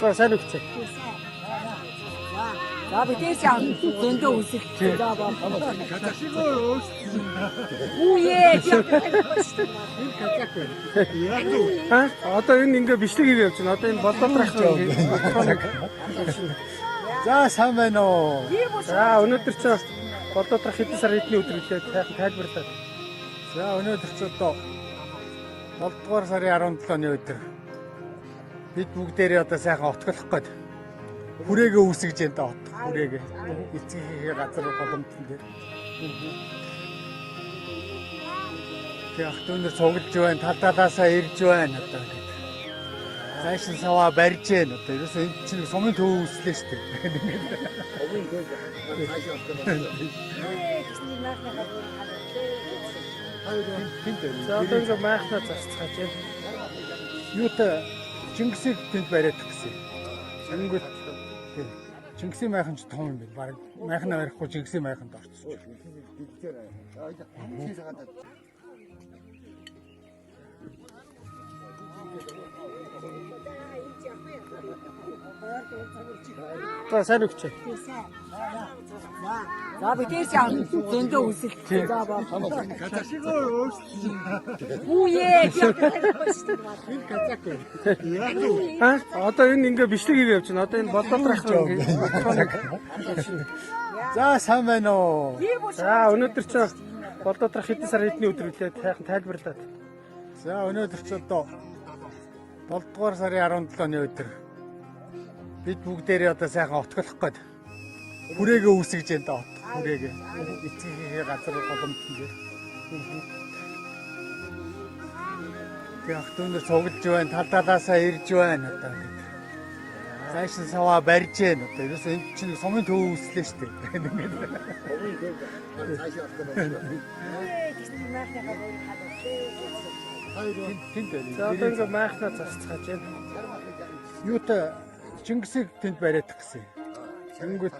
За сайн үгтэй. За бидээс зөндөө үсэх. За баа. Үе. Одоо энэ ингээ бичлэг хийгээ явж байна. Одоо энэ болдотрах ингээ. За сайн байна уу? За өнөөдөр ч болдотрах хэдэн сар хэдний өдөр гэлээ сайхан тайлбарлаад. За өнөөдөр ч одоо 7 дугаар сарын 17-ны өдөр бид бүгдээрээ одоо сайхан отголох гээд хүрээгээ үүсгэж энэ доо хүрээгээ эцгийнхээ газар боломжтой дээр. Тэгээ ах дүүнэр цуглаж байна, тал талаасаа ирж байна одоо. Цааш нь саваа барьж байна одоо. Ерөөсөө энэ чинь сумын төв үүслээ шүү дээ. Сумын төв цааш За одоо ингээ майхнаа зарцгааж байна. юутай Чингисийг тэнд бариад гэсэн. Тэнгүүт Чингисийн майхан ч том юм байна. Бараг майхнаа барихгүй Чингисийн майханд орчихсон. За сайн үгтэй. За бидээс зөндөө үсэх. За баа. Үе. Одоо энэ ингээ бичлэг хийгээ явж байна. Одоо энэ болдотрах ингээ. За сайн байна уу? За өнөөдөр ч болдотрах хэдэн сар хэдний өдөр гэлээ сайхан тайлбарлаад. За өнөөдөр ч одоо 7 дугаар сарын 17-ны өдөр бид бүгдээрээ одоо сайхан отголох гээд хүрээгээ үүсгэж энэ доо хүрээгээ эцгийнхээ газар боломжтой дээр. Тэгээ ах дүүнэр цуглаж байна, тал талаасаа ирж байна одоо. Цааш нь саваа барьж байна одоо. Ерөөсөө энэ чинь сумын төв үүслээ шүү дээ. За одоо ингээ майхнаа зарцгааж байна. Юутай Чингисийг тэнд бариад гэсэн. Тэнгүүт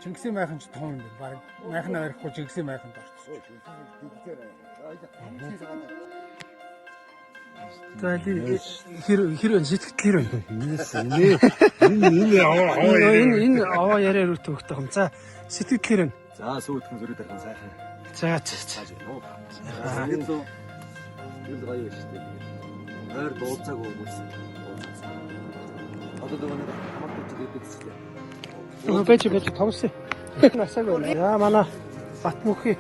Чингисийн майхан ч том юм байна. Бараг майхнаа барихгүй Чингисийн майханд орчихсон. За хэр сэтгэл хэр байна. Энэ аваа яриа руу төгтөх юм. За сэтгэл хэр байна. За сүйтгэн зүрх тархан сайхан. За. Энэ гоё шүү дээ. Ойр дуулцааг өгөөс. Одоо нэг хамт үзүүлээд Бэж томсоо. Насаг байна. За манай Батмүхий.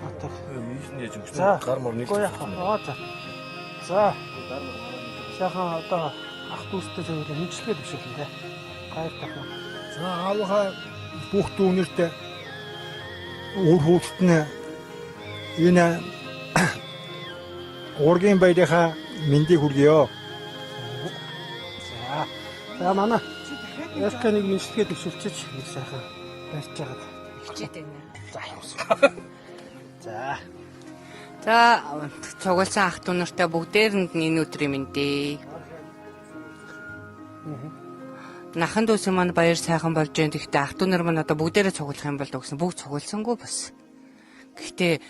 Батар. мишний жигч гар мөр нэг. За. Сайхан одоо ах дүүстэй зөвлөө хэмжлэгээ төвшүүлнэ те. Гайр тахна. За аавынхаа бүх дүүнэртэй өөр хүүхэд нь энэ ургийн баярынхаа мэндийг хүргэё. За манай Ясканыг мэдлэгээ төвшүүлчих нэг сайхан барьж байгаа. Хичээд байна. За юм. За цугулсан ах дүү нартай бүгдээрэнд энэ өдрийн мэндээ. Нахан дүүсэн маань баяр сайхан болж байна. Гэхдээ ах дүү нар маань одоо бүгдээрээ цугулах юм бол гэсэн бүгд цугулсангүй бас. Гэхдээ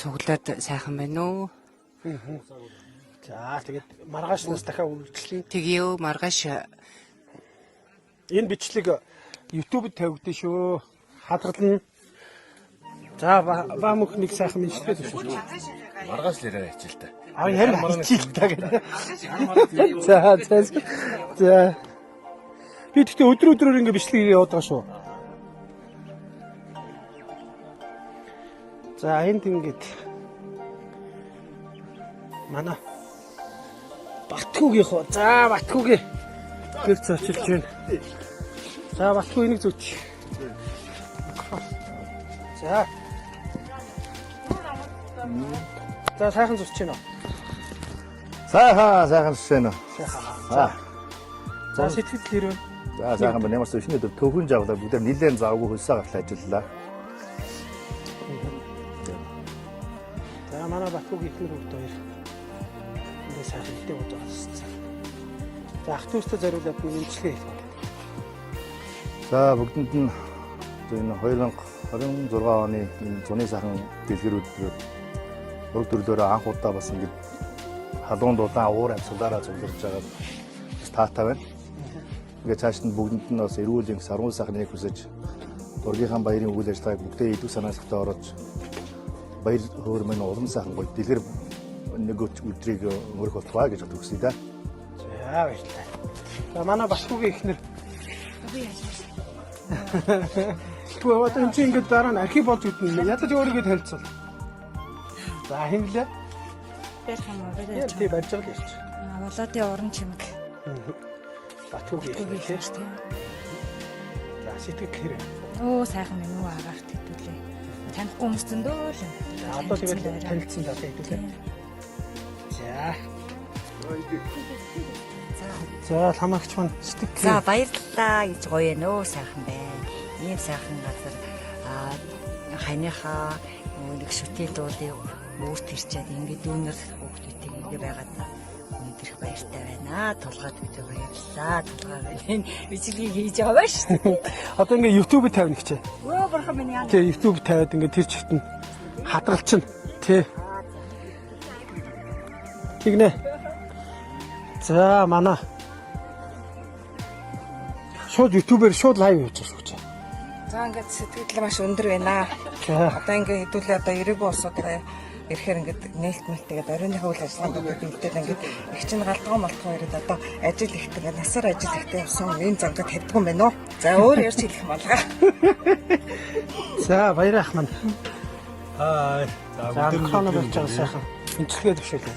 цуглаад сайхан байна уу? За тэгээд маргааш нас дахиад үргэлжлэе. Тэгье маргааш Энэ бичлэг YouTube-д тавигдсан шүү. Хадгална. За ба мөх нэг сайхан мэдлэгээ төвшүүлж. маргааш л яриа хичээл та. Ярь хичээл та гэдэг. За. Би тэгтээ өдрөөр ингэ бичлэг хийгээд яваад байгаа шүү. За энд ингэж манай Батгүйгийнхоо. За Батгүйгээ гэр цочилж байна. За Батгүй энийг зөөч. За. За сайхан зурч байна уу? Сайхан шэнэ. За сэтгэл хэр вэ? За сайхан байна. Ямар ч өшний төвхөн жавлаа бүгд нилээн завгүй хөлсөө гартаа ажиллалаа. За манай Батгүйгийн ихнэр хөвгт хоёр. Эндээ сайхан хэлтэй болж байгаа шүү дээ. За ах дүүстэй зориулаад би нэмчлэгээ хийх. За бүгдэнд нь энэ 2026 оны энэ зуны сайхан дэлгэрүүд ураг төрлөөрөө анх удаа бас ингэж халуун дулаан уур амьсгалаараа зөвлөж байгаа таатай байна. Ингээд цааш нь бүгдэнд нь бас эрүүл янз сармуу сайхан яг хүсэж Дургийнхаа баярын үйл ажиллагааг бүгдээ идэв санаасагтаа орож баяр хөөр мань улам сайхан гоё дэлгэр нэг өдрийг өнгөрөх болтугай гэж хүсье да. За баярлалаа. За манай Батхуугийн эхнэр. Тэгвэл одоо энэ чинь ингээд дараа нь архив болж үтнэ. Ядаж өөрийгөө танилцуул. За хинлээ. Барих юм уу? Яа тий барьж байгаа л ярьч. Володын уран чимэг. Батхуугийн эхнэр. За сэтгэл хэрэг. Оо сайхан минь үү агаарт хэдүүлээ. Танихгүй хүмүүс зөндөө л юм. Одоо тэгээд танилцсан даа хэдүүлээ. За. За ламагч маань сэтгэл. За баярлалаа гэж гоё нөө сайхан байна. Ийм сайхан газар ханыхаа нэг шүтээ дуулыг өөрт ирчээд ингээд дүүнэр хүүхдүүдийг ингэ байгаад өнөдөрх баяртай байна. Тулгаад өгдөө баярлалаа. Тулгаад энэ бичлэгийг хийж байгаа шүү дээ. Одоо ингээд YouTube-д тавина гэчээ. Өө бурхан минь яа. Тэгээ YouTube тавиад ингээд тэр чигтэн хадралчин тий. Тэгнэ. За манай шууд YouTube-ээр шууд лайв хийж байгаа шүү дээ. За ингээд сэтгэл маш өндөр байна. За Одоо ингээд хэдүүлээ одоо эрэг улсуудаа ирэхээр ингээд нээлтмэл тэгээд оройныхоо үйл ажиллагаанд бэлдээд ингээд их чинь галтгоо малтгоо ирээд одоо ажил ихтэй ингээд насаар ажил ихтэй явсан энэ зангад тавьдаг юм байна уу? За өөр ярьж хэлэх юм болгаа. за баярах маань. Хай. За микрофон болж байгаа сайхан. Энцлэгээ төвшөөлөө.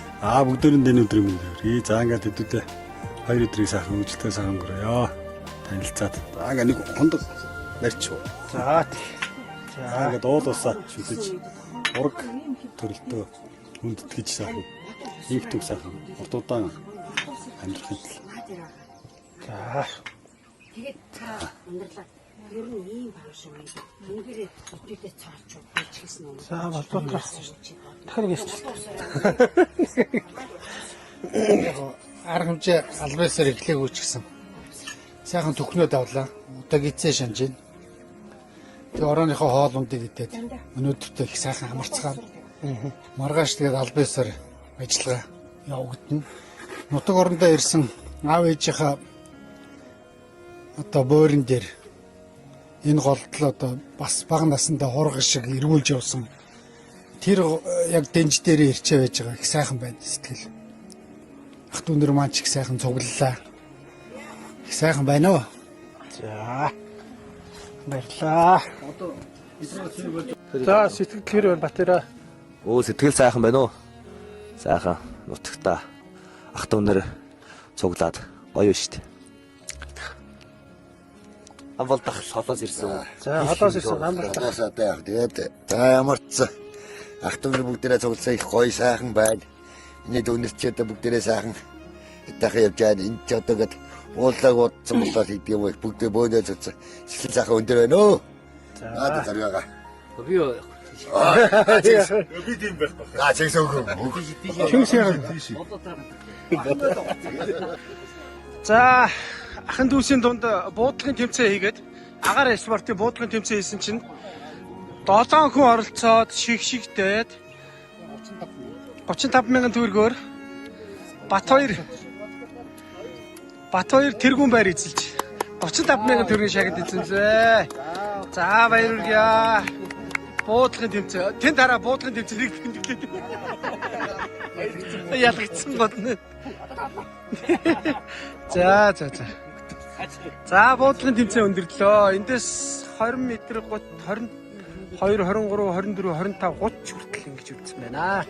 Бүгдээрээ энэ өдрийн мэндээр. За ингээд хэдүүлээ 2 өдрийг сайхан үйлчлээ сайхан өнгөрөөё. Танилцаад. За ингээд нэг хондог барьчих. За За ингээд уул усаа шүтэж ураг төрөлтөө хүндэтгэж сайхан ийгтүг сайхан урдуудаан амьдрахын тул. за Тэгээд та амьдралаа ер нь ийм баг шүү. Үнээрээ өдөртөө цаалж байж гисэн юм. за болдоо. Дахин ярьж. Арга хэмжээ албаасаар эхлэегүй ч гэсэн сайхан төхнөө давлаа. Одоо гизээ шанж байна. Тэгээ орооныхоо хоолундыг идээд өнөөдөртөө их сайхан амарцгаана. Маргааш тэгээд албаасаар ажиллагаа явагдана. Нутаг орондоо ирсэн аав ээжийнхаа одоо боорин дээр энэ голдол одоо бас бага насндаа хурга шиг эргүүлж явсан. Тэр яг дэнж дээрээ ирчээ байж байгаа их сайхан байна сэтгэл. Ах дүүнэр маань ч их сайхан цуглалаа. Их сайхан байна уу? За баярлаа. За сэтгэл хэрэг байна Батэраа. Оо сэтгэл сайхан байна уу? Сайхан нутагта ах дүүнэр цуглаад гоё шүү дээ. Амбалдах холоос ирсэн. За холоос ирсэн амбалдах. Холоос одоо яг тэгээд за ямар ч ах дүүнэр бүгдээрээ цугласан их гоё сайхан байна. Эний дүүнэрчээд бүгдээрээ сайхан дахин явж байгаа. Энд ч одоо гээд уулаг удсан болоод хийдэг юм их бүгдээ бөөнөө цуцсан. Сэтгэл сайхан өндөр байна өө. За заряага. Би Би тийм байх ба. За чигсөө хөө. Чимс яг. За ахын дүүсийн дунд буудлагын тэмцээн хийгээд агаар спортын буудлагын тэмцээн хийсэн чинь 7 хүн оролцоод шигшигдээд 35,000 төгрөгөөр Батбаяр тэргүүн байр эзэлж 35,000 төгрөгийн шагнал эзэмлээ. За баяр хүргье. Буудлагын тэмцээн. Тэн дараа буудлагын тэмцээнийг тэмдэглээд. Ялгцсан бодно. За. За буудлагын тэмцээн өндөрлөө. Эндээс 20 м гут 22, 23, 24, 25, 30 хүртэл ингэж үлдсэн байна.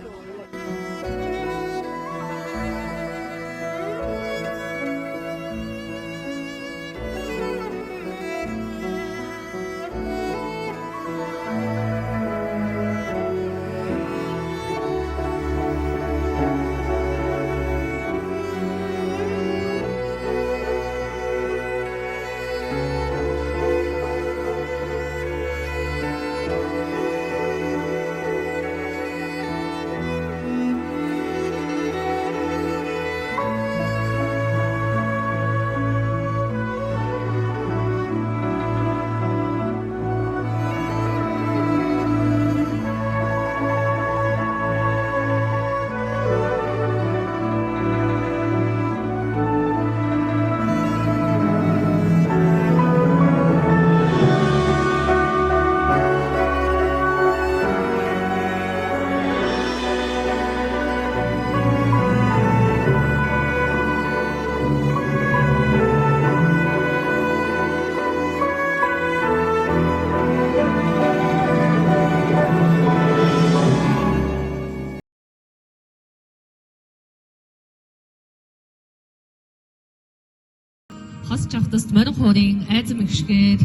хосч автост морин хуурын айзам ихшгээд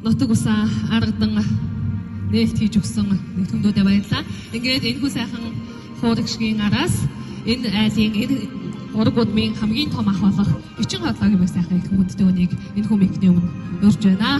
нутаг усаа аргадан нээлт хийж өгсөн нэгтгэмдүүдэд баярлалаа. Ингээд энэхүү сайхан хуурагшгийн араас энэ айлын энэ ураг удмын хамгийн том ах болох Эчин хотлоогийн баг сайхан их хүндтэй үнийг энэхүү микний өмнө урьж байна.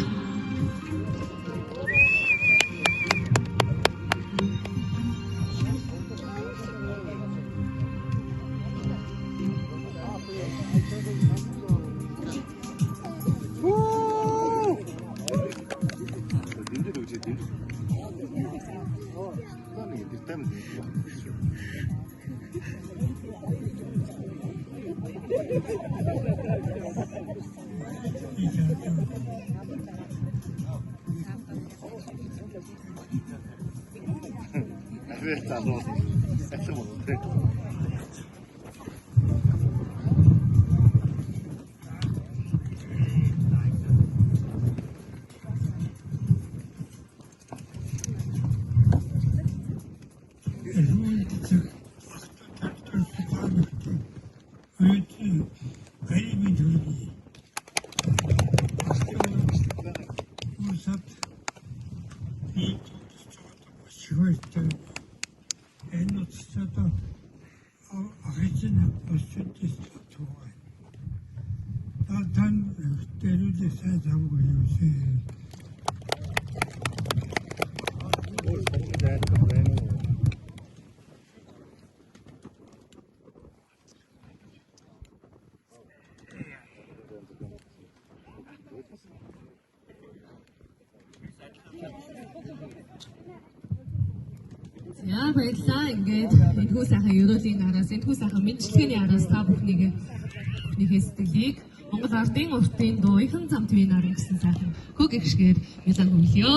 За баярлалаа. Ингээд энэхүү сайхан ерөөлийн араас энэхүү сайхан мэдлэгээний араас та бүхнийхээ сэтгэлийг Монгол ардын уртын дуухан зам твийн арын гэсэн сайхан хөг ихшгээр ялан хүлье.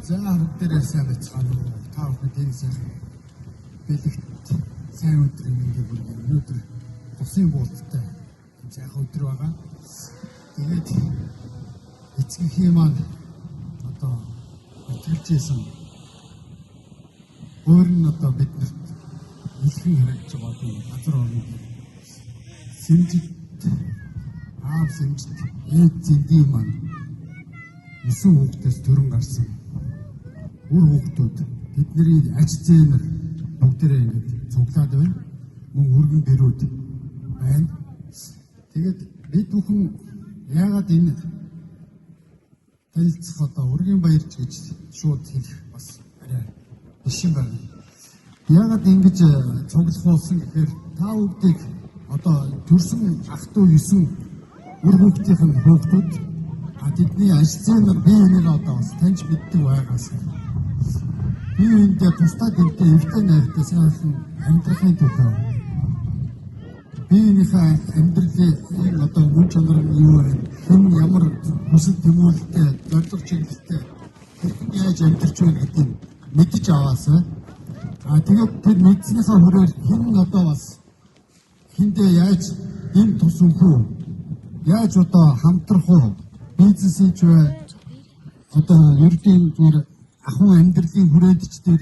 За бүгдээрээ сайн байцгаана уу? Та бүхэнд энэ сайхан бэлэгт сайн өдрийн мэндийг хүргэе. Өнөөдөр тусын буулттай сайхан өдөр байгаа. Тэгээд эцгийн маань одоо итгэжсэн өөр нь одоо биднэрт илхэн харагдж байгаа юм. Газар орны сэмжит аав сэмжит ээд зэндий маань 9 хүүхдээс төрөн гарсан. Үр хүүхдүүд бидний аж зээнэр бүгдээрээ ингэж цуглаад байна. Мөн өргөн дэрүүд байна. Тэгээд бид бүхэн яагаад энэ танилцах одоо ургийн баярч гэж шууд хэлэх бас арай биш юм байна. Яагаад ингэж цуглах болсон гэхээр та бүгдийг одоо төрсөн ах トゥ 9 үр хүүхдийн хүүхдүүд тэдний ажлын би энийг одоо бас таньж мэддэг байгаас би үүндээ тусдаа гэнтэй эвтэй найртай сайхан амьдрахын төлөө биенийхээ амьдралын одоо үн чанар нь юу вэ? Хэн ямар хүсэл тэмүүлэлтэй, зорилго чиглэлтэй яаж амьдарч байна гэдгийг мэдж аваасаа. Тэгээд тэр мэдснийхаа хүрээр хэн одоо бас хиндээ яаж энэ тус өгөх үү? Яаж одоо хамтрах уу? Бизнесийн ч бай одоо ердийн зүгээр ахуй амьдралын хүрээндчдэр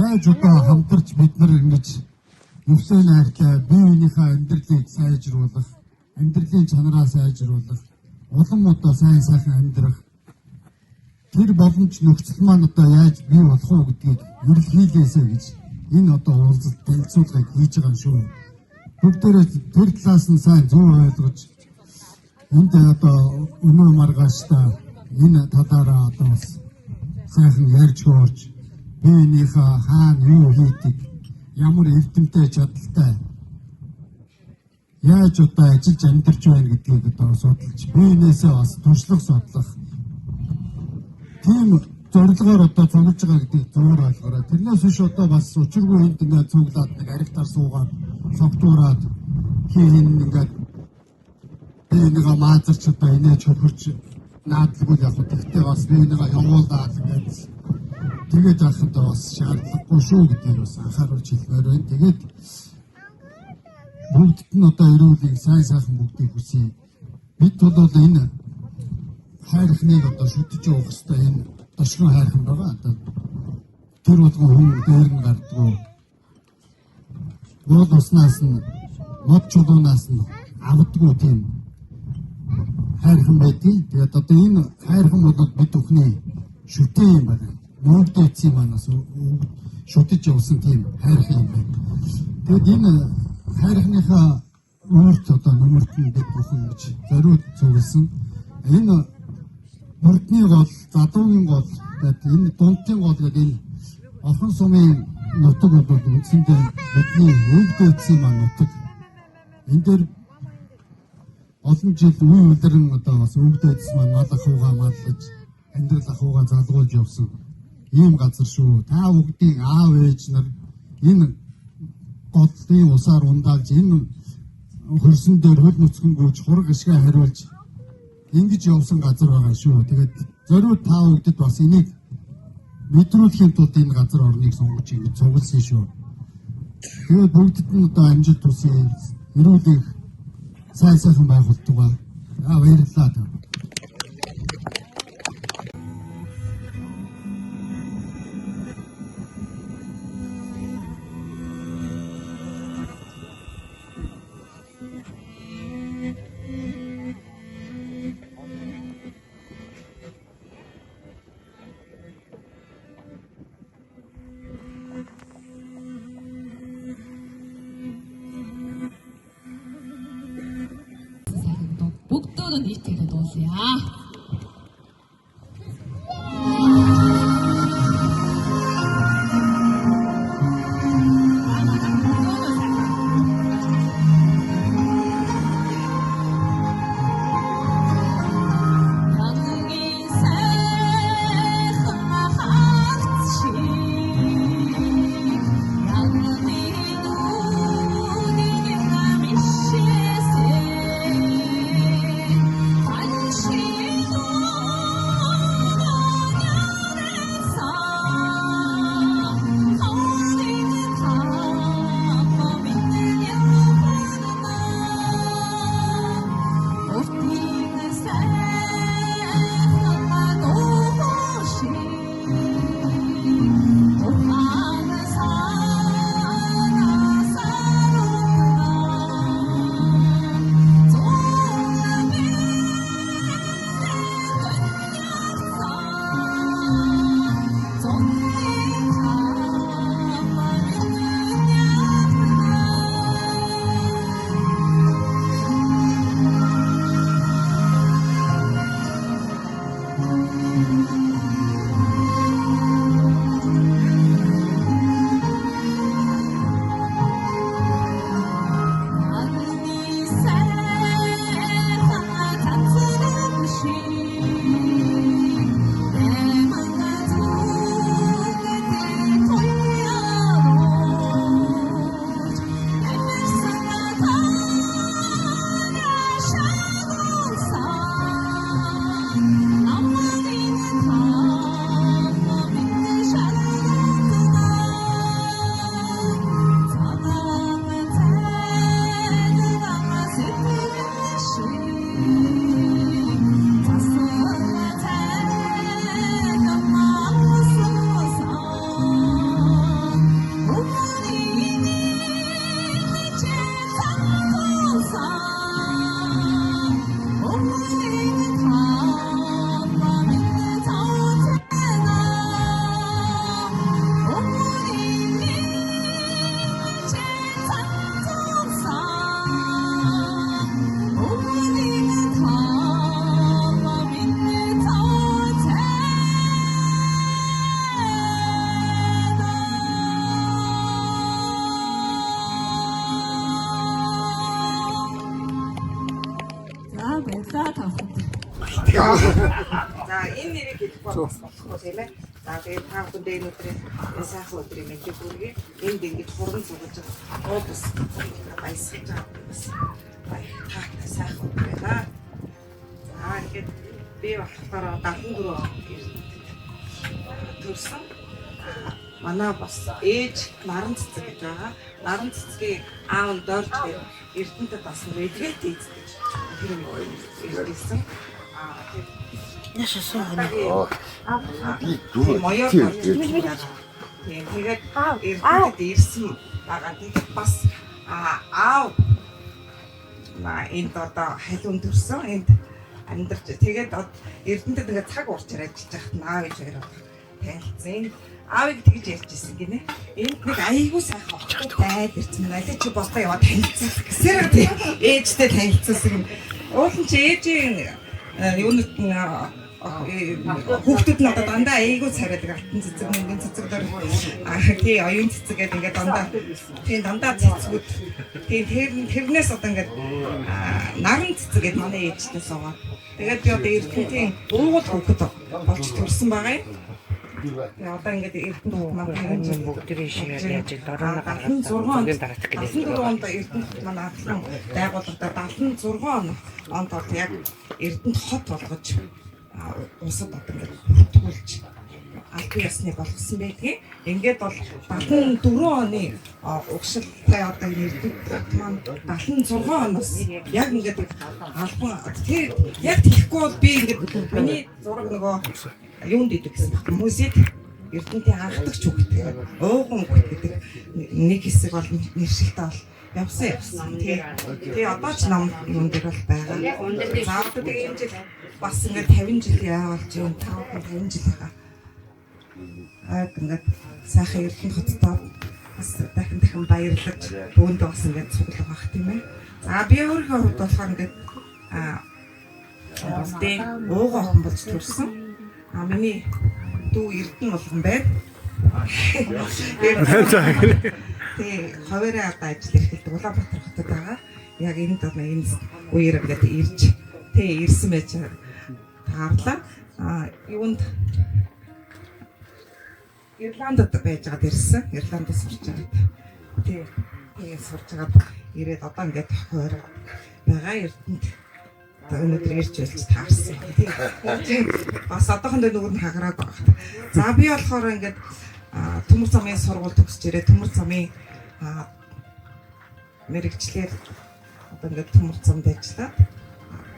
яаж одоо хамтарч бид нар ингэж өвсөө найртай биеийнхээ амьдралыг сайжруулах, амьдралын чанараа сайжруулах, улам одоо сайн сайхан амьдрах тэр боломж нөхцөл маань одоо яаж бий болох уу гэдгийг ерөнхийдөөсөө гэж энэ одоо уулзалт танилцуулгыг хийж байгаа юм шүү. Бүгдээрээ тэр талаас нь сайн зөв ойлгож энд одоо өнөө маргааштай энэ талаараа одоо бас сайхан ярьж гоорч биенийхээ хаана юу хийдэг, ямар эрдэмтэй чадaltaй яаж одоо ажиллаж амьдарч байна гэдгийг одоо судалж биенээсээ бас туршлага судлах тийм зорилгоор одоо цуглаж байгаа гэдгийг зөвөр ойлгоорой. Тэрнээс биш одоо бас учиргүй энд ингээд цуглаад нэг аригтаар суугаад согтуураад хийн ингээд биенийгээ маазарч одоо инээж хөрч наадлаггүй яг гэхдээ бас биенийгээ явуулаад ингээд тэгээд яхад бас шаардлагагүй шүү гэдгийг бас анхааруулж хэлмээр байна. Тэгээд бүгдд нь одоо эрүүлгийг сайн сайхан бүгдийг хүсье. Бид бол энэ хайрхныг одоо шүтэж явах хэрэгтэй энэ тошгон хайрхан байгаа. Одоо тэр болгон хүн дээр нь гардгүй. Уул уснаас нь мод чулуунаас нь авдаггүй тийм хайрхан байдгийг. Тэгээд одоо энэ хайрхан бол бид бүхний шүтээ юм байна. Мөнгөдөө манаас шүтэж явсан тийм хайрхан юм байна. Тэгэд энэ хайрхныхаа өөрт одоо нөмөрт нь бид бүхэн гэж зориуд зөвлөсөн. Энэ мөрдний гол, задуугийн гол гэдэг энэ дундын гол гэдэг энэ орхон сумын нутаг бол үндсэндээ бидний мөнгөдөө маань нутаг. Энэ дээр олон жил үе удиран одоо бас өвдөдс маань мал ахуйгаа маллаж амьдрал ахуйгаа залгуулж явсан ийм газар шүү. Та бүгдийн аав ээж нар энэ голын усаар ундаалж энэ хөрсөн дээр хөл нүцгэн гүйж хураг ишгээ хариулж ингэж явсан газар байгаа шүү. Тэгээд зориуд та бүгдэд бас энийг мэдрүүлэхийн тулд энэ газар орныг сонгож ингэж цугласан шүү. Тэгээд бүгдэд нь одоо амжилт хүсье. Эрүүлэг сайн сайхан байгуулдаг. Баярлалаа та. бүгдөө нийтээрээ дуулъя. She За энэ нэрийг хэлэх болохгүй тийм ээ. За тэгээд та бүхэнд энэ өдрийн энэ сайхан өдрийн мэндийг хүргэе. Энд ингэж хурдан цугаж уус баясгаж байгаа. Та сайхан өдөр байна. За ингээд би болохоор 74 төрсөн. Манай бас ээж наран цэцэг гэж байгаа. Наран цэцгийг аав нь дорж Эрдэнэтэд бас эдгээд ийздэг. Тэр юм ирсэн. Яшаа сууна. Би дүү. Тэгээд Эрдэнэтэд ирсэн байгаа. Тэгээд бас аав энд одоо халуун төрсөн. Энд амьдарч тэгээд Эрдэнэтэд ингээд цаг уурчаар ажиллаж байхад наав гэж хоёр танилцсан. Аавыг тэгж ярьжсэн гинэ. Энд нэг аяйгуу сайхан очтой ирсэн. Аль чи босдоо яваад танилцсан гэсээр ээжтэй танилцсан юм. Уулын чи ээжийн юунууд хүүхдүүд нь одоо дандаа аяйгуу царайдаг алтан цэцэг, мөнгөн цэцэг дор тий оюун цэцэг гэдэг ингээд дандаа цэцгүүд тий тэрнээс одоо ингээд наран цэцэг гэдэг манай ээжтэй суугаад. Тэгээд би одоо Эрдэнэтийн уугуул хүүхэд болж төрсэн байгаа юм. Одоо ингээд Эрдэнэт маань бүгдээ шиг яаж дөрөв гаргасан 6 онд Эрдэнэт маань атлан байгууллагад 76 онд яг Эрдэнэт хот болгож усад одоо ингээд бүртгүүлж албан ёсны болгосон байдгийг. Ингээд бол 74 оны угшилтай одоо Эрдэнэт маань 76 оноос яг ингээд албан яг тийхгүй бол би ингээд миний зураг нөгөө юунд идэв гэсэн баг музейд Эрдэнэтийн анхдагч хүүхэд ууган хүүхэд гэдэг нэг хэсэг бол нэршилтэй бол явсан. Тэгээ одоо ч ном юм дээр бол байгаа. Заавал энэ жил бас ингээд 50 жил явуулж юм 50 жил байгаа. Ингээд сайхан Эрдэнэт хоттой бас дахин баярлаж бөөндөө бас ингээд цуглах бах тийм ээ. За би өөрийнхөө хувьд болохоор ингээд ууган охин болж төрсөн. Миний дүү Эрдэнэ болгон байна. Тэгээ хуваараа одоо ажил эрхэлдэг Улаанбаатар хотод байгаа. Яг энд үеэр ингээд ирж ирсэн байж таарлаа. Юунд Ирландд байж байгаад ирсэн. Ирландд сурч байгаа. Тэгээ сурч байгаад ирээд одоо ингээд хуваараа байгаа Эрдэнэт өнөөдөр ирж байлж таарсан. Бас одоохондоо нүгэр нь хагараад байна. За би болохоор ингээд төмөр замын сургууль төгсөж ирээ. Төмөр замын мэрэгчлэр одоо ингээд төмөр замд ажиллаад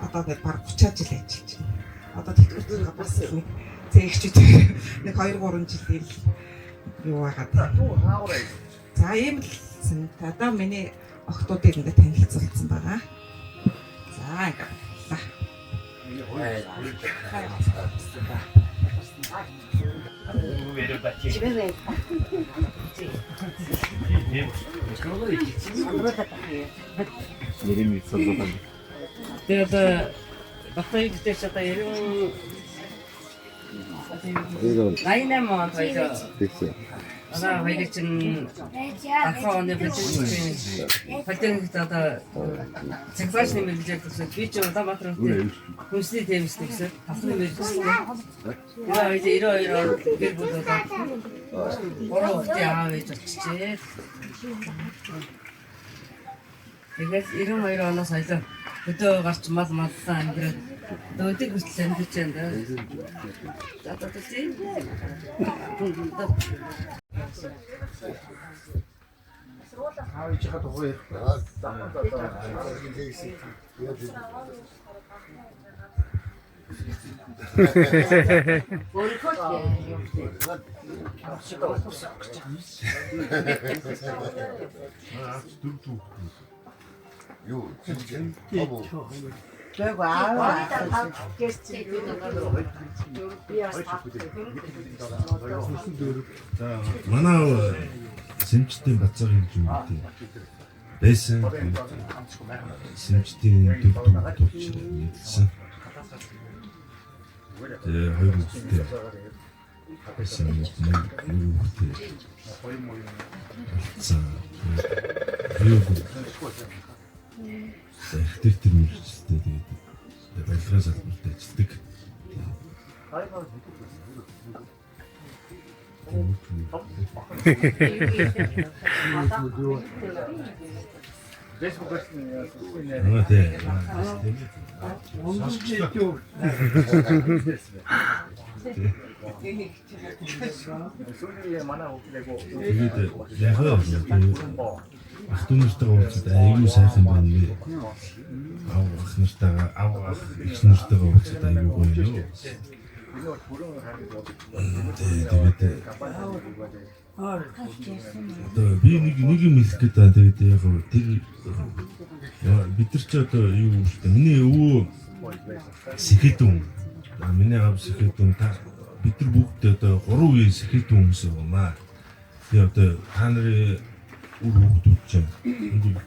одоо ингээд баг 30 жил ажиллаж байна. Одоо тэтгэврийн бас нэг зээгчд нэг 2-3 жил юу байгаад. За ийм л одоо миний охтуудыг ингээд танилцуулсан байгаа. За ингээд Тэгээд багтааг дэвч одоо 98 онд хоёроо одоо хоёрыг чинь ахааны бэлтгэл одоо цэгцаашны мэргэжил төсөв би ч Улаанбаатар хүнсний тэмс төсөв тасны мэргэжил яа 92 онд гэр бүл одоо 3 хүүхдийн аав ээж болчихжээ. Тэгээд 92 оноос хойш өдөө гарч маллаа амьдраад өдөг хүртэл амьдарч байна. За одоо тийм. Авчихад уу. Юу, чинь Тэг аа. Манай Сэмчтийн бацаар хэлж юм дээ. Байсан Сэмчтийн төвч нийлсэн. Тэгээ хоёр үстэй. Байсан нэг үстэй. За. Юу. Тэр мэрчтэй тэгээд барилгын салбарт ажилладаг. Ах トゥ нартайгаа уулзаад аюу сайхан байна вэ? Ах нартайгаа ах их нартайгаа уулзаад аюу гоё юу? Тэгээд би нэг юм хэлэх гээд байна. Тэгээд яг тэр бид нар ч одоо юу гэдэг миний өвөө Сэхэдүн миний аав Сэхэдүн та бид нар бүгд одоо 3 үеийн Сэхэдүн хүмүүс байна. Би одоо та нарын үр хөвгүүд чинь энэ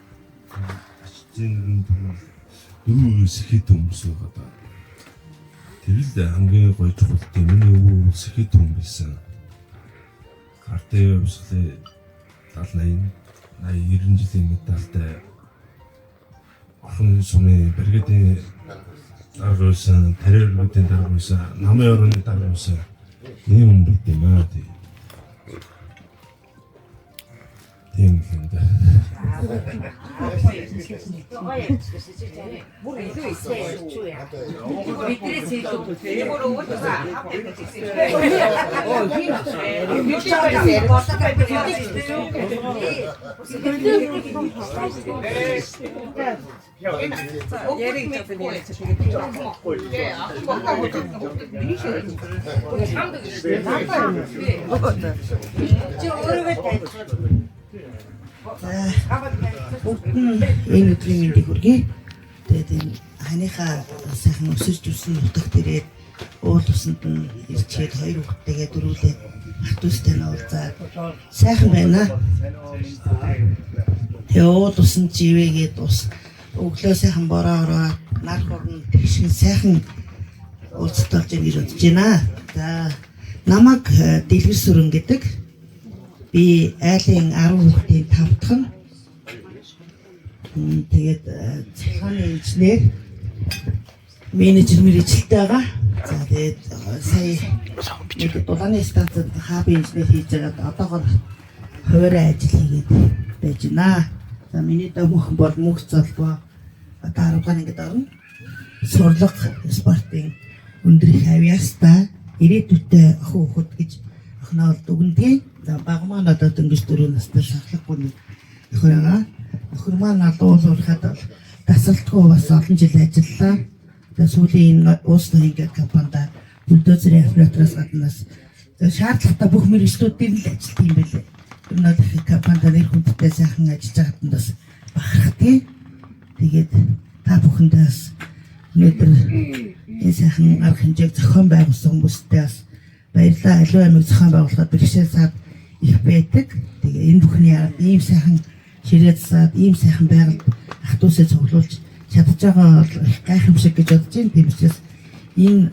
дөрөв Сэхэдүн хүмүүс байгаа. Тэр л хамгийн гоё чухалтай миний өвөө Сэхэдүн байсан. Артын өвсөлөө 70 80 90 жилийн медальтай охин сумын бригадын дарга байсан, тарилгуудын дарга байсан, намын орны дарга байсан. Ийм юм бид юм аа. Тийм юм да. Бүгд нь энэ өдрийн мэндийг хүргэе. Тэгээд энэ ханыхаа сайхан өсөрч ирсэн нутагт ирээд уул усанд нь ирчээд 2 хүүхдтэйгээ дөрүүлээд хатуустай нь уулзаад сайхан байна. Тэгээд уул усанд живээгээд ус өглөө сайхан бороо ороод нар хорн тэгшин сайхан уулзталж ингэж бодож байна. За намайг Дэлгэр Сүрэн гэдэг. Би айлын 10 хүүхдийн 5 дахь нь. Тэгээд цахилгааны инженер менежер мэргэжилтэй байгаа. За тэгээд сая нэг дулааны станцад хабын инженер хийж байгаа. Одоогоор хуваарай ажил хийгээд байж байна. За миний дэвмөх бол мөнх залбаа одоо 10 дахь ангид орно. Сурлаг спортын өндөр их авьяастай ирээдүйтэй охин хүүхэд гэж охиноо дүгнэдэг. За баг маань одоо дөнгөж 4 настай шахлаггүй охин байгаа. Охин маань алуулуурахад бол тасалтгүй бас олон жил ажиллалаа. Тэгээ сүүлийн энэ уус нөхөд компанид бульдозерийн оператороос гаднаас шаардлагатай бүх мэргэжлүүдийн л ажилтдаг юм байлээ. Өнөө дахин компанид нэр хүндтэй сайхан ажиллаж байгаад нь бас бахархдаг. Тэгээд та бүхэндээ бас өнөөдөр энэ сайхан арга хэмжээг зохион байгуулсан хүмүүстээ бас баярлалаа. Аливаа аймаг зохион байгуулахад бэрхшээл саад их байдаг. Тэгээ энэ бүхний ард ийм сайхан ширээ засаад ийм сайхан байгальд ах トゥ усээ цуглуулж чадж байгаа бол их гайхамшиг гэж бодож байна. Тийм учраас энэ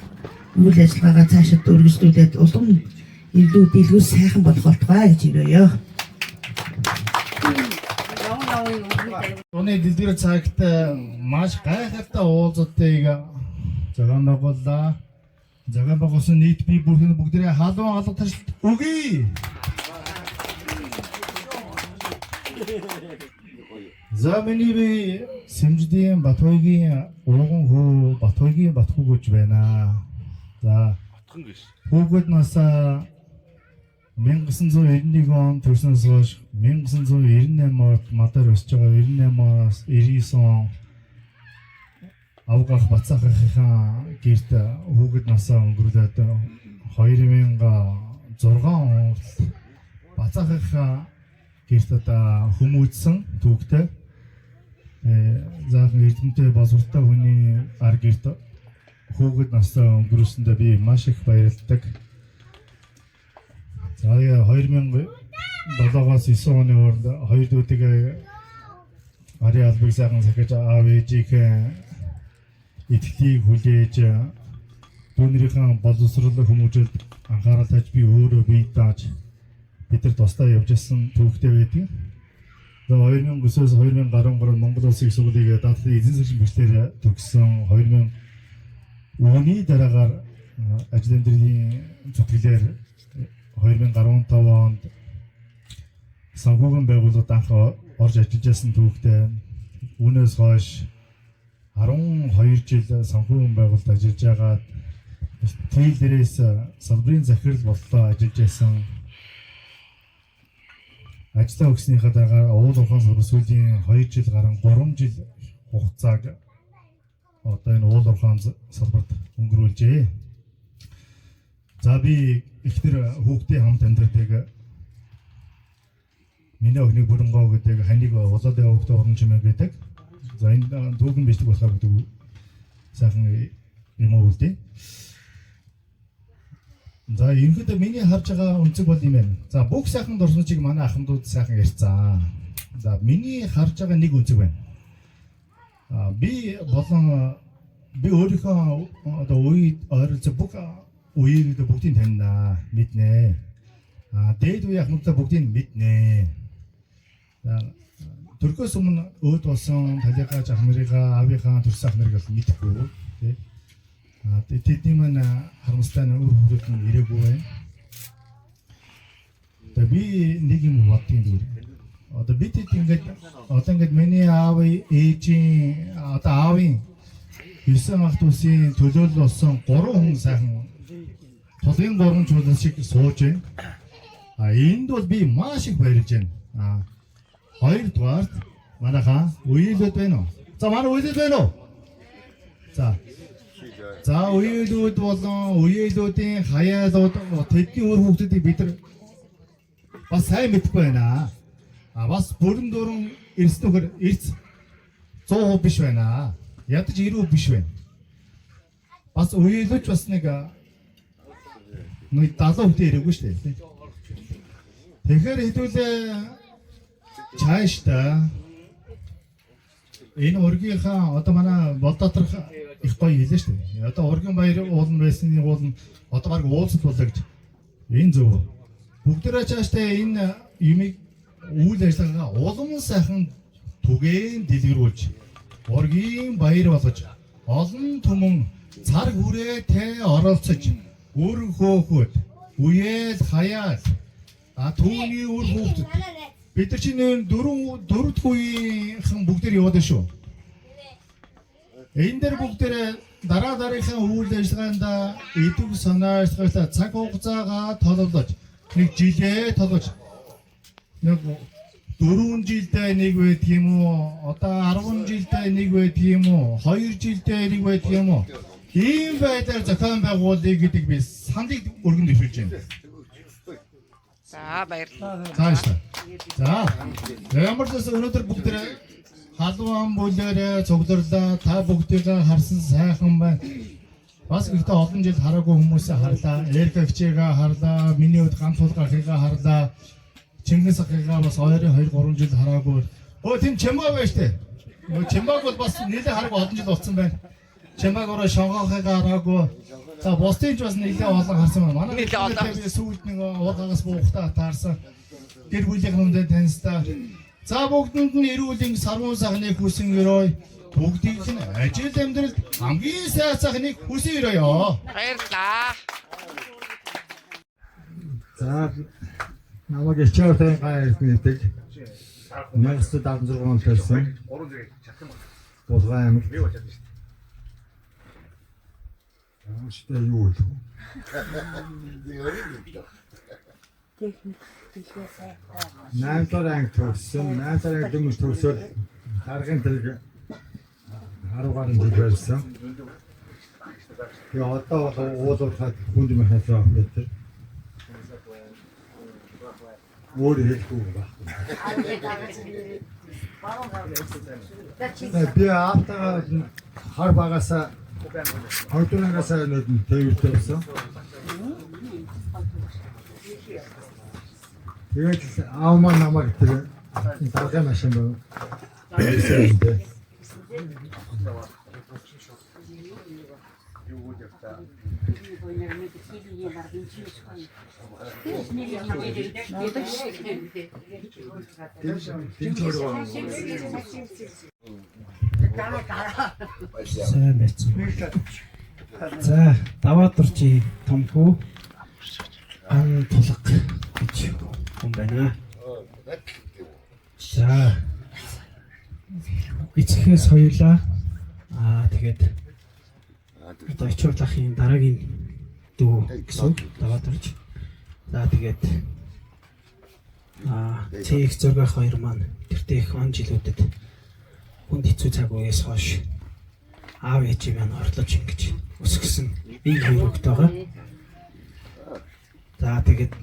үйл ажиллагаагаа цаашаа өргөжлүүлээд улам илүү дэлгүүр сайхан болох болтугай гэж ирээё. Оны дэлгэр цагт маш гайхалтай уулзалтыг зохион байгууллаа. Зохион байгуулсан нийт бие бүрхэн бүгдээ халуун алга таршилт өгье. За миний би Сэмждийн Батхойгийн урган хүү Батхойгийн Батхуу гэж байна. За хүүхэд насаа 1991 он төрснөөс хойш 1998 онд Мадар өсөж байгаа 98-аас 99 он Авгах Бацаахын гэрт хүүхэд насаа өнгөрүүлээд 2006 онд Бацаахын гэрт одоо хүмүүжсэн түүхтэй заахан эрдэмтэй боловсролтой хүний ар гэрт хүүхэд насаа өнгөрүүлсэндээ би маш их баярлалдаг. За 2007-аас 9 оны хооронд хоёр дүүтэйгээ ари албыг сайхан сахиж аав ээжийнхээ итгэлийг хүлээж түүнийхэн боловсрол хүмүүжүүлд анхаарал тавьж би өөрөө бие дааж бид нар тусдаа явж ирсэн түүхтэй байдаг. 2009-оос 2013 Монгол Улсын их сургуулийг дадлын эзэн засгийн бэлтээр төгссөн 2013 Үүний дараагаар ажил амьдралын зүтгэлээр 2015 онд санхүүгийн байгууллагад анх орж ажиллаж байсан түүхтэй үүнээс хойш 12 жил санхүүгийн байгууллагад ажиллаж агаад тэл дээрээс салбарын захирал боллоо ажиллаж байсан. Ажлаа өгснийхаа дараа уул уурхайн салбар сүүлийн 2 жил гарan 3 жил хугацааг одоо энэ уул уурхайн салбарт өнгөрүүлжээ. За би ихтер хүүхдийн хамт амьдралыг миний охины бүрэнгоо гэдэг ханиг болоод явахтай орон чимээ гэдэг. За энэ дүүгэн бичдэг болохоор гэдэг сайхан юм үлдээ. За ерөнхийдөө миний харж байгаа үнцэг бол юм байна. За бүх сайхан дурсамжийг манай ахмадууд сайхан ярьцсан. За миний харж байгаа нэг үнцэг байна. Би өөрийнхөө одоо үед ойролцоо бүх үеийг бүгдийг таньнаа, мэднэ. Дээд үе ахмадтай бүгдийг мэднэ. Төрхөөс өмнө өөд болсон талигаа, жахмарыгаа, авийнхаа төрсөн ахнарыг бол мэдэхгүй тий. Тэдний маань харамстай өөр хүмүүс нь ирээгүй байна. Тэгээ би нэг юм бодгийн зүгээр. Одоо бид ингээд миний аав ээжийн одоо аавын 9 ах дүүсийн төлөөлөл болсон 3 хүн сайхан толгын 3 чуулган шиг сууж байна. Энд бол би маш их баярлж байна. Хоёрдугаар манайхаа үеэлүүд байна уу? За манай үеэлүүд байна уу? За үеэлүүд болон үеэлүүдийн хаяалууд тэдний өөр хүмүүсийг бид нар бас сайн мэдгүй байна. Бас бүрэн дуран эрснөхөр эрс 100% биш байна. Ядаж 90% биш байна. Бас үеэлүүд бас нэг 70% ирээгүй шүү дээ. Тэгэхээр хэдүүлээ цаашдаа энэ ургийнхаа одоо манай болдоторх их гоё хэлээ шүү дээ. Одоо ургийн баяр уулан байсны уулан одоо баг уулзалт болгож энэ зөв. Бүгдээрээ цаашдаа энэ юмыг үйл ажиллагаагаа улам сайхан түгээн дэлгэрүүлж ургийн баяр болгож олон түмэн цар хүрээтэй оролцож өөр хөөхөд үеэл хаяал түүний үр хүүхдэд бид нар чинь дөрөвд үеийнхэн бүгдээр яваад шүү. Энэ дээр бүгдээр дараагийнхаа үйл ажиллагаанд идэв санаачлагтай цаг хугацаагаа толгож нэг жилээ толгож нэг 4 жилдээ нэг байдаг юм уу? Одоо 10 жилдээ нэг байдаг юм уу? 2 жилдээ нэг байдаг юм уу? Ийм байдлаар зохион байгуулъя гэдэг би саналыг өргөнд дэвшүүлж байна. За баярлалаа. За ямар ч гэсэн өнөөдөр бүгдээ халуун бүлээрээ цугларлаа. Та бүгдийг харсан сайхан байна. Бас ихтэй олон жил хараагүй хүмүүсээ харлаа. Эргэгчээгээ харлаа. Миний хувьд ганц тулгахыгаа харлаа. Чингис ахыгаа бас 2-3 жил хараагүй. Тийм чимээ байж тээ. Чимээг бол бас нэлээд хараагүй олон жил болсон байна. Чимээг ороо шонгохыгаа хараагүй. За босдын ч бас нэлээд олон харсан байна. Манай би сүүлд нэг уулгаас буухтаа таарсан. Гэр бүлийн хүмүүст таньстаа. За бүгдэнд нь эрүүл сармуу сайхныг хүсэн өрөө. Бүгдийг нь ажил амьдралд хамгийн сайн сайхныг хүсэн өрөөё. Баярлалаа. За намайг ичээртэй гайх мэддэг. 1976 онд төрсөн. Булган аймаг. Аштай юу вэ? Найдвар анги төрсөн. Найдвар анги дэмж төрсөөр даргын тэрэг 10 гаруй жил байсан. Тэгээ одоо уулуурхад хүнд махасаа гэдэг. Өөр хэлгүй байна. Би аавтайгаа хар багасаа хойдуунагасаа нэг төвөртэй байсан. Тэгээд аав маань намайг тэр даргын машин байна. Сайн байцсан. За, Даваатурчи том хүү ан тулга гэж хүн байна. За. Эцгээс хоёулаа тэгээд одоо ичуурлахын дараагийн дүү гэсэн Даваатурч. За тэгээд цээх зургах хоёр маань тэртех он жилүүдэд хүнд хэцүү цаг үеэс хойш аав ээжийг маань орлож ингэж өсгсөн ийм хоёр хүүхэд байгаа. За тэгээд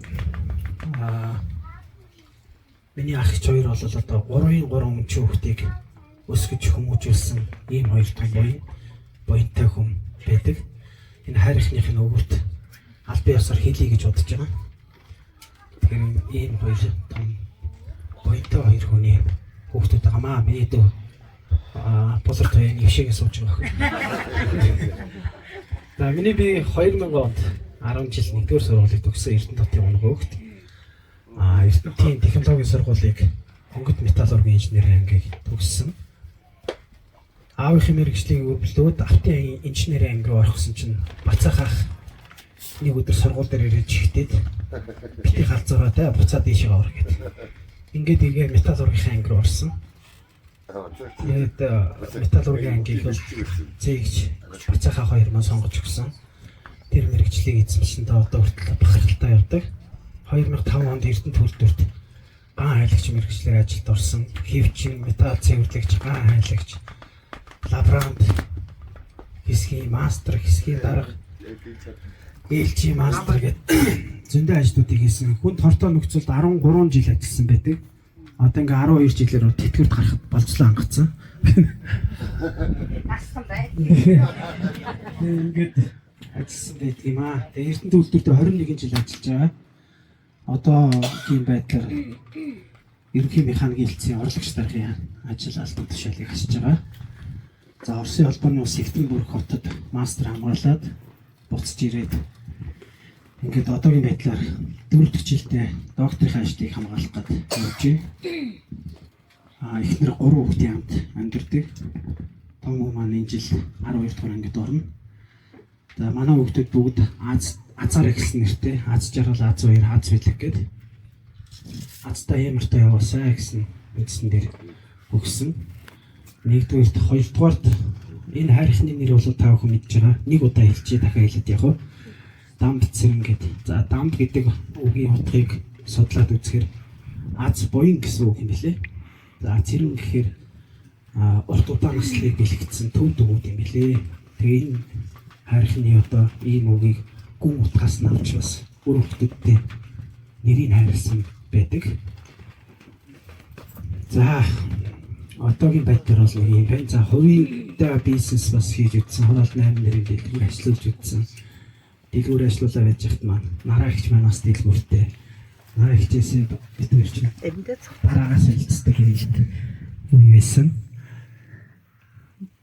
миний ах ч хоёр бол одоо 3 мөнч хүүхдийг өсгөж хүмүүжүүлсэн ийм хоёр том буянтай хүн байдаг. Энэ хайрхных нь өвөрт албан ёсоор хийлье гэж бодож байгаа. Тэгэхээр ийм хоёр том буянтай хоёр хүний хүүхдүүд байгаамаа. Миний дүү болор тоёны ившээгээ сууж байгаа. За миний би 2000 онд 10 жил 1-р сургуулийг төгссөн Эрдэнэтийн онгоо хөгт. Эрдэнэтийн технологийн сургуулийг хөнгөт металлургийн инженерийн ангийг төгссөн. Аавынхын мэргэжлийг өвлөөд автын инженерийн анги руу орохсон чинь Бацаах ах нэг өдөр сургууль дээр ирээд чихтэд бити галзуураатай буцаад ийшээ ор гэдэг. Ингээд игээ металлургийн анги руу орсон. Тэгээд металлургийн ангийг бол зээгч Бацаах ах хоёр маань сонгож өгсөн. Тэр мэргэжлийг эзэмшсэндээ одоо хүртэл бахархалтай явдаг. 2005 онд Эрдэнэт төлөвлөлт ган хайлагч мэргэжлэр ажилд орсон. Хэвчин, металл цэвэрлэгч, ган хайлагч, лаборант, хэсгийн мастер, хэсгийн дарга, ээлжийн мастер гэдэг зөндөө ажлуудыг хийсэн. Хүнд хортой нөхцөлд 13 жил ажилласан байдаг. Одоо ингээ 12 жилээр тэтгэврт гарахад болцлоо хангацсан. Ингээд ажилласан байдаг юм аа. Тэгээ Эрдэнэт төлөвлөлтөд 21 жил ажиллаж байгаа. Одоо ийм байдлаар ерөнхий механикийн хэлтсийн урлагч даргын ажил албан тушаалыг хасж байгаа. За Оросын холбооны ус Сектенбург хотод мастер хамгаалаад буцаж ирээд ингээд одоогийн байдлаар 4 дахь жилдээ докторийн ажлыг хамгаалах гээд явж байна. Эхнэр 3 хүүхдийн хамт амьдардаг. Том хүү маань энэ жил 12 дахь ангид орно. За манай хүүхдүүд бүгд Азар гэсэн нэртэй Аз жаргал Аз 2 Аз билэг гэдэг. Азтай ямартай яваасаа гэсэн үндсэн дээр өгсөн. Нэгдүгээрт, хоёрдугаарт энэ хайрхны нэр бол та бүхэн мэдж байгаа. Нэг удаа хэлчихээ дахиад хэлээд явах. Дамб цэрэн гэдэг. За дамб гэдэг үгийн утгыг судлаад үзэхээр Аз буян гэсэн үг юм билээ. За цэрэн гэхээр урт удаан наслыг бэлэгдсэн төв дөгүүд юм билээ. Тэгээ энэ хайрхны одоо ийм үгийг гүн утгаас нь авч бас өөр хүмүүстэй нэрийг хайрласан байдаг. За одоогийн байдлаар бол нэг юм байна. За хувийн бизнес бас хийж үзсэн. Хороолт 8 нэрийн дэлгүүр ажиллуулж үзсэн. Дэлгүүр ажиллуулаа байж хат маань нараа ихч маань бас дэлгүүртэй. Нараа ихчээсээ бид хоёр чинь дараагаас хэлцдэг хэлээд үе байсан.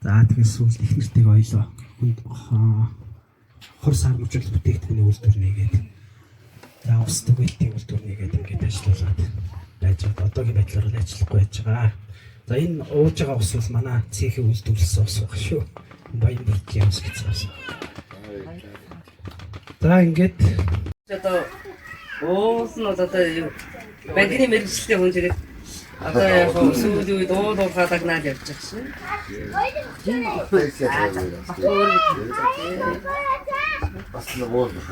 За тэгээс сүүлд их нэртэйг ойлоо. Хүнд хор сармжил бүтээгдэхүүний үйлдвэр нэгээд за ус түгэлтийн үйлдвэр нэгээд ингээд ажиллуулад байж байгаа. Одоогийн байдлаар л ажиллахгүй байж байгаа. За энэ ууж байгаа ус бол манай цэхийн үйлдвэрлэсэн ус баг шүү. Баян бүрдлийн ус гэсэн ус. За ингээд одоо уус нь одоо банкны мэргэжлээ хүн зэрэг одоо яг сүүлийн үед уулуурхаа дагнаад явж байгаа шин.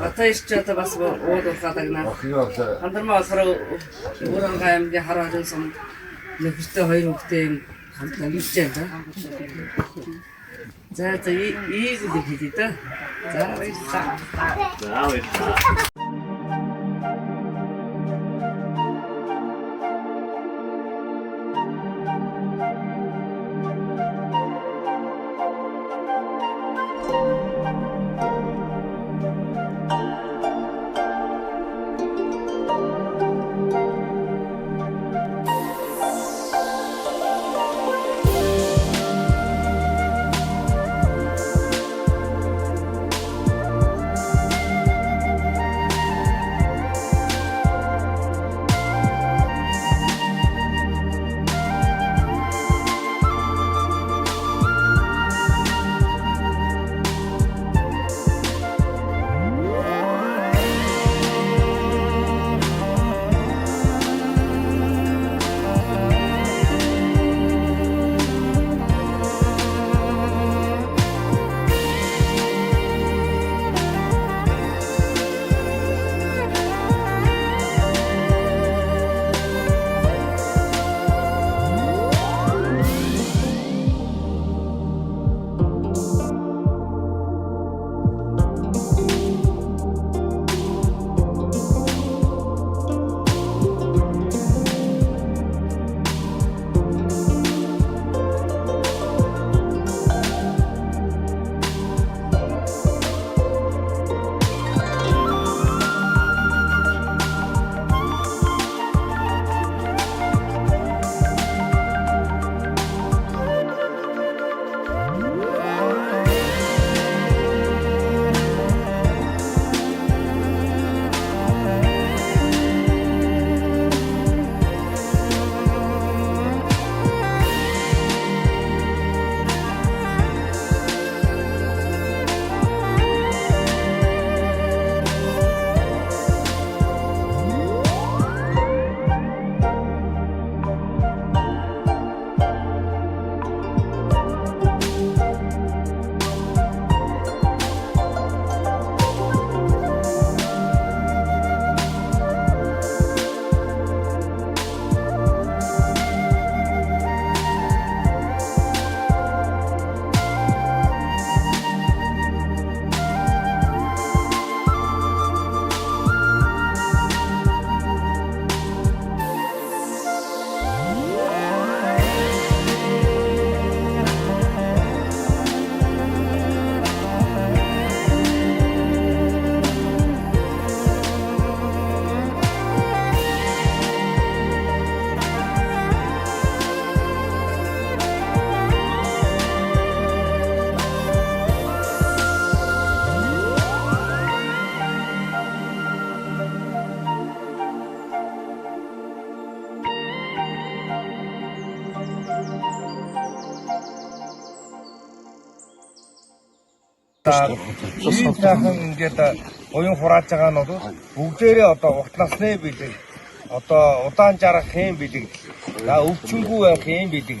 Одоо ирч одоо бас уулуурхаа дагнаад. Андармаа болохоор Өрөнгө аймгийн хар хажуун сум нөхөртэй хоёр хүүхдээ хамт амьдарч байна. За ийм үг хэлээ да. За баярлалаа. За баярлалаа. удаа ийм сайхан ингээд буян хурааж байгаа нь бол бүгдээрээ одоо урт насны бэлэг одоо удаан жаргах юм бэлэг. За өвчнгүй байх юм бэлэг.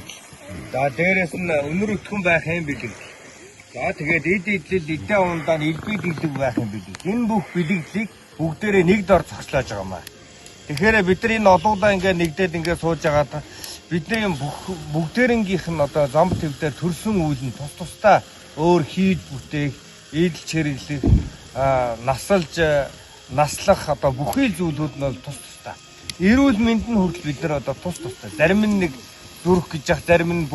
За дээрэс нь өнөр өтгөн байх юм бэлэг. За тэгээд эдэл эдээ ундаа илбэг дэлэг байх юм бэлэг. Энэ бүх бэлэглийг бүгдээрээ нэг дор зогслоож байгаа юм аа. Тэгэхээр бид нар энэ олоодаа ингээд нэгдээд ингээд сууж байгаад бидний бүгдээрнгийнх нь одоо зам твдээр төрсөн үйл нь тус тусдаа өөр хийж бүтээх, эдэлж хэрэглэх, насалж наслах одоо бүхий л зүйлүүд нь бол тус тусдаа. Эрүүл мэнд нь хүртэл бид нар одоо тус тусдаа. Зарим нь нэг зүрх гэж яах, зарим нь